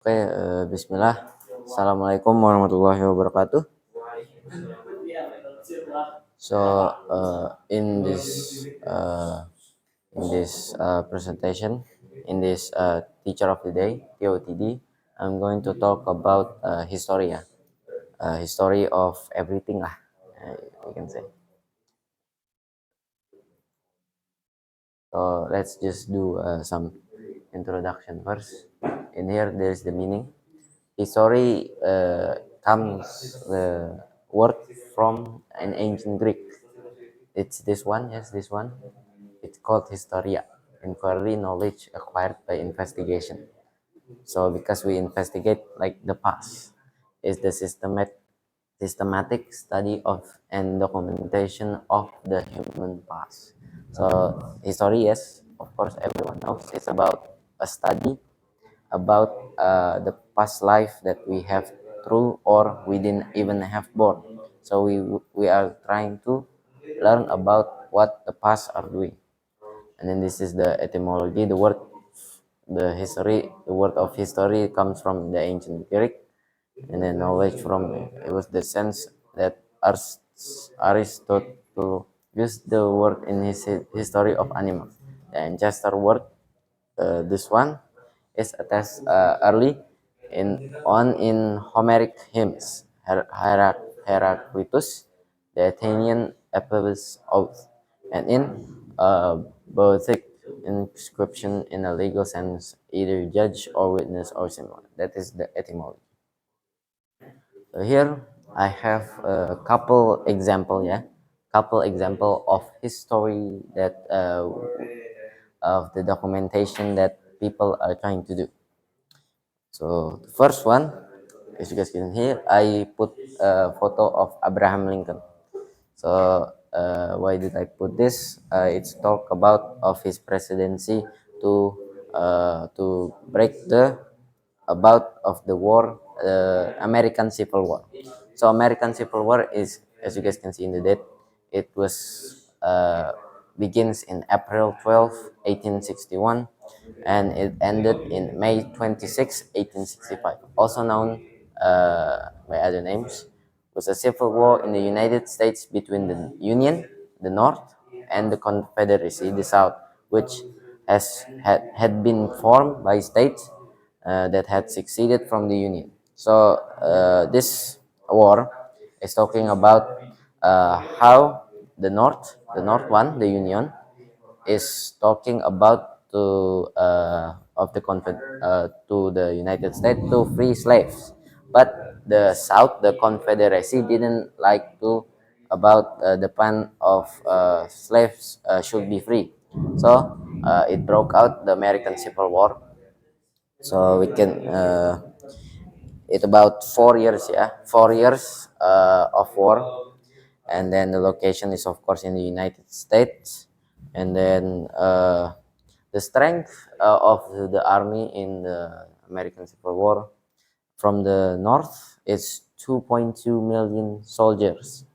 Oke, bismillah. Assalamualaikum warahmatullahi wabarakatuh. So, in this presentation, in this teacher of the day (TOTD), I'm going to talk about history, history of everything lah, you can say. So let's just do some introduction first. In here, there's the meaning. History comes the word from an ancient Greek. It's this one, yes, this one. It's called historia, inquiry, knowledge acquired by investigation. So because we investigate like the past, is the systematic study of and documentation of the human past. So history, yes, of course, everyone knows it's about a study about the past life that we have through or we didn't even have born. So we are trying to learn about what the past are doing. And then this is the etymology. The word of history comes from the ancient Greek, and then knowledge from it was the sense that Aristotle used the word in his history of animals. The ancestor word, this one is attached early in Homeric hymns. Heraclitus, the Athenian Epicus oath, and in Boethic inscription in a legal sense, either judge or witness or similar. That is the etymology. So here I have a couple example, couple example of history that of the documentation that people are trying to do. So the first one, as you guys can hear, I put a photo of Abraham Lincoln. So why did I put this? It's talk about of his presidency to break the about of the war, American Civil War. So American Civil War is, as you guys can see in the date, it was begins in April 12, 1861, and it ended in May 26, 1865. Also known by other names, was a civil war in the United States between the Union, the North, and the Confederacy, the South, which had been formed by states that had succeeded from the Union. So this war is talking about how the North one, the Union, is talking about to the United States to free slaves, but the South, the Confederacy, didn't like to about the plan of slaves should be free. So it broke out the American Civil War. So we can it about 4 years, 4 years of war, and then the location is of course in the United States, and then the strength of the army in the American Civil War from the north is 2.2 million soldiers,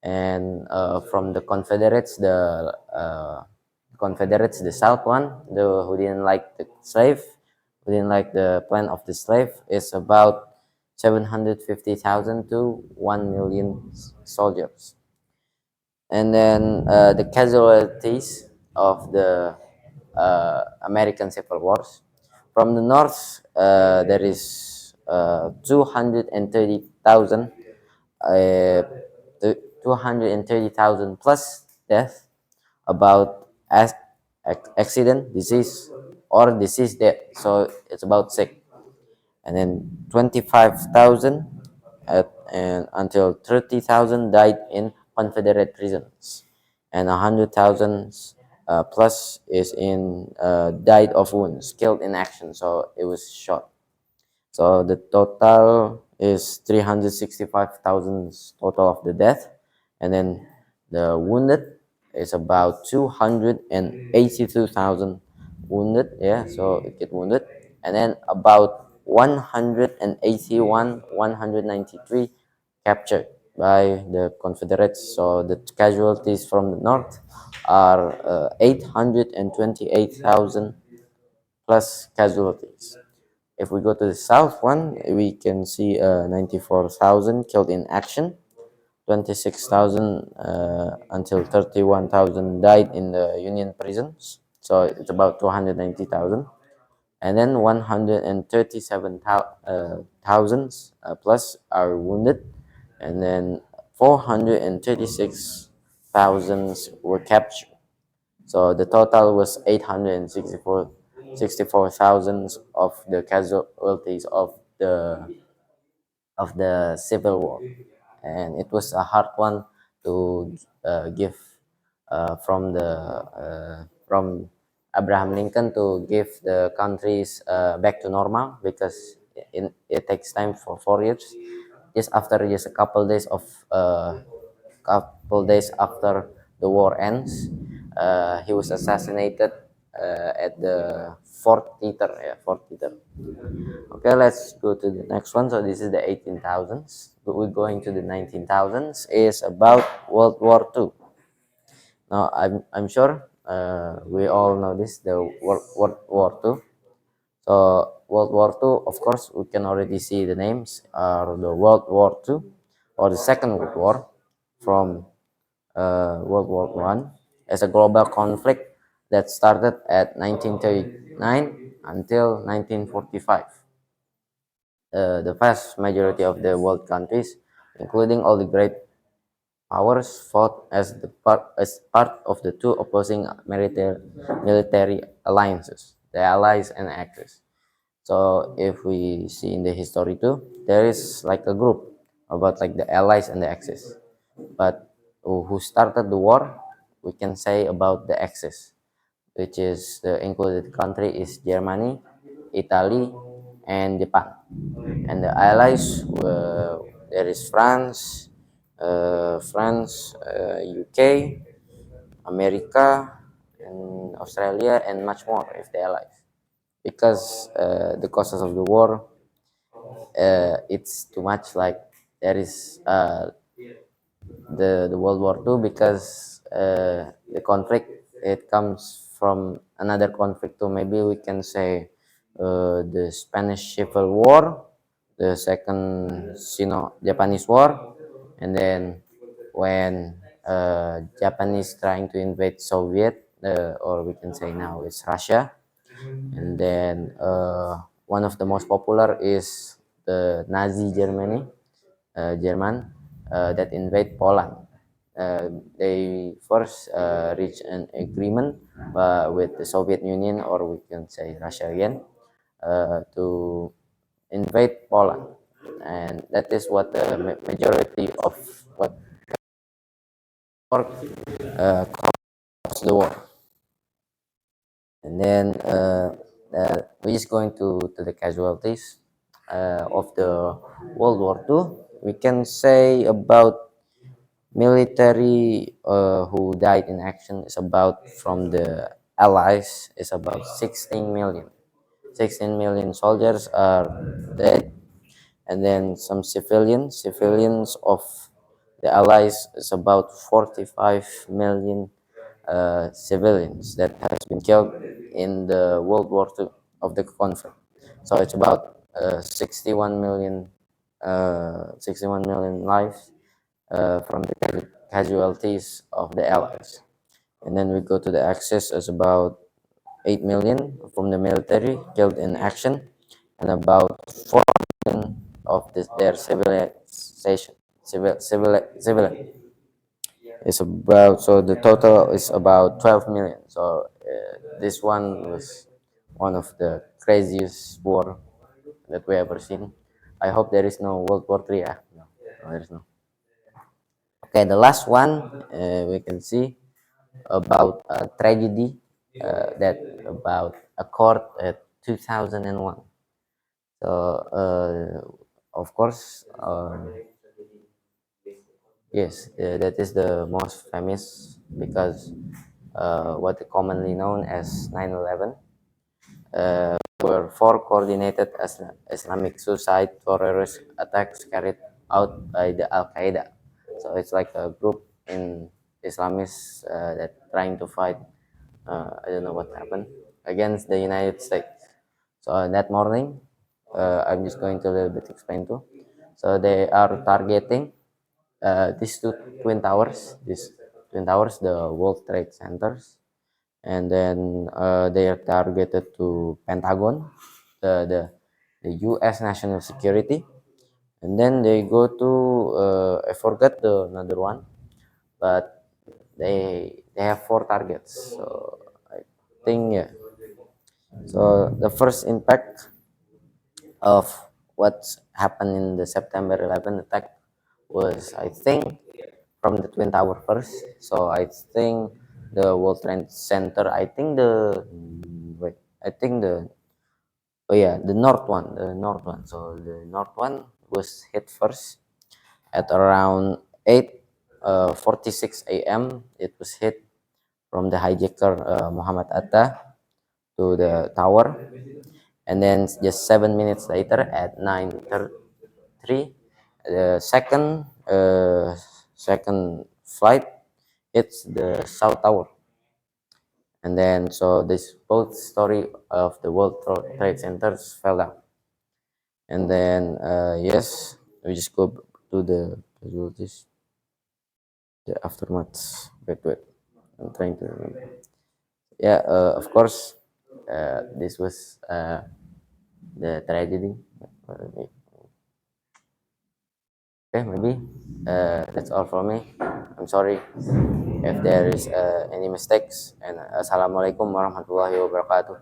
and from the Confederates, the South one, the who didn't like the slave, who didn't like the plan of the slave, is about 750,000 to 1 million soldiers. And then the casualties of the American Civil Wars. From the north, there is 230,000, uh, 230,000 plus death, about accident, disease, or disease death. So it's about sick. And then 25,000 and until 30,000 died in Confederate prisons, and 100,000 plus is in died of wounds, killed in action. So it was shot. So the total is 365,000 total of the death, and then the wounded is about 282,000 wounded. Yeah, so it get wounded, and then about 193 captured by the Confederates. So the casualties from the north are 828,000 plus casualties. If we go to the south one, we can see 94,000 killed in action, 26,000 until 31,000 died in the Union prisons. So it's about 290,000. And then 137,000 plus are wounded, and then 436,000 were captured. So the total was 864,000 of the casualties of the Civil War, and it was a hard one to give from Abraham Lincoln to give the countries back to normal, because it takes time for 4 years. Just a couple days after the war ends, he was assassinated at the Fort Theater. Yeah, Fort Theater. Okay, let's go to the next one. So this is the 18,000s. But we're going to the 19,000s. Is about World War II. Now, I'm sure we all know this, the World War II. So World War II, of course, we can already see the names are the World War II or the Second World War from World War One, as a global conflict that started at 1939 until 1945. The vast majority of the world countries, including all the great powers, fought as part of the two opposing military alliances, the Allies and Axis. So if we see in the history too, there is like a group about like the Allies and the Axis. But who started the war? We can say about the Axis, which is the included country is Germany, Italy, and Japan. And the allies, there is UK, America, and Australia, and much more if they allies. Because the causes of the war, it's too much. Like there is the World War II, because the conflict, it comes from another conflict too. Maybe we can say the Spanish Civil War, the second Sino-Japanese War, and then when Japanese trying to invade Soviet, or we can say now it's Russia, and then one of the most popular is the Nazi German that invade Poland. They first reached an agreement with the Soviet Union, or we can say Russia again, to invade Poland, and that is what the majority of what caused the war. And then we're just going to the casualties of the World War II. We can say about military who died in action is about, from the Allies, is about 16 million. 16 million soldiers are dead, and then some civilians of the Allies is about 45 million civilians that has been killed in the World War II of the conflict. So it's about 61 million lives from the casualties of the Allies. And then we go to the Axis as about 8 million from the military killed in action, and about 4 million of their civilization. Civilian is about, so the total is about 12 million. So this one was one of the craziest war that we ever seen. I hope there is no World War III. No, there is no. Okay, the last one we can see about a tragedy that about occurred at 2001. So of course, yes, that is the most famous, because what commonly known as 9/11 were four coordinated Islamic suicide terrorist attacks carried out by the Al Qaeda. So it's like a group in Islamists that trying to fight. I don't know what happened against the United States. So that morning, I'm just going to a little bit explain too. So they are targeting these two twin towers, the World Trade Centers, and then they are targeted to Pentagon, the the, the U.S. national security, and then they go to I forgot the another one, but they have four targets. So I think yeah. So the first impact of what's happened in the September 11 attack was, I think, from the Twin Tower first. So I think the World Trade Center. I think the wait. I think the oh yeah, the north one, the north one. So the north one was hit first at around 8:46 a.m. It was hit from the hijacker Muhammad Atta to the tower, and then just 7 minutes later at 9:33, the second flight hits the south tower, and then so this both story of the World Trade Centers fell down, and then yes, we just go to the casualties, the aftermath. Wait, I'm trying to remember. Yeah, of course, this was the tragedy. Okay, maybe that's all from me. I'm sorry if there is any mistakes. And assalamualaikum warahmatullahi wabarakatuh.